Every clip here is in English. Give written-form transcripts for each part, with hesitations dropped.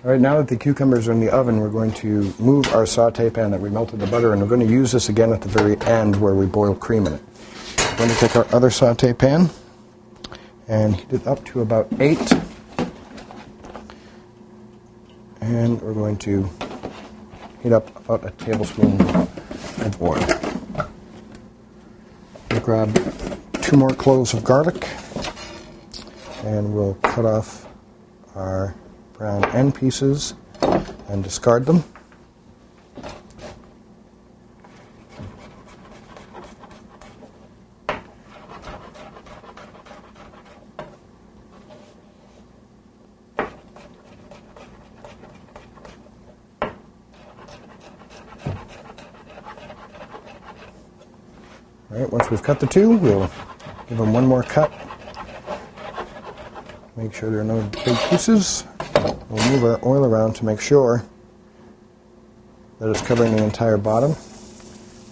All right, now that the cucumbers are in the oven, we're going to move our saute pan that we melted the butter, and we're going to use this again at the very end where we boil cream in it. We're going to take our other saute pan and heat it up to about 8. And we're going to heat up about a tablespoon of oil. We'll grab 2 more cloves of garlic, and we'll cut off our brown end pieces and discard them. All right, once we've cut the 2, we'll give them 1 more cut. Make sure there are no big pieces. We'll move our oil around to make sure that it's covering the entire bottom,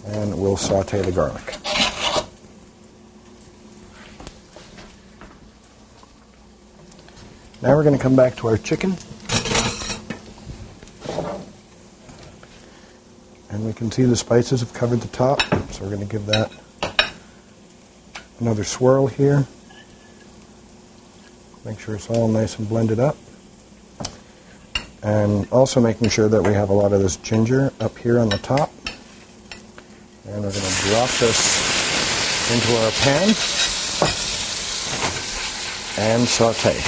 and we'll saute the garlic. Now we're going to come back to our chicken, and we can see the spices have covered the top, so we're going to give that another swirl here. Make sure it's all nice and blended up. And also making sure that we have a lot of this ginger up here on the top. And we're going to drop this into our pan and saute.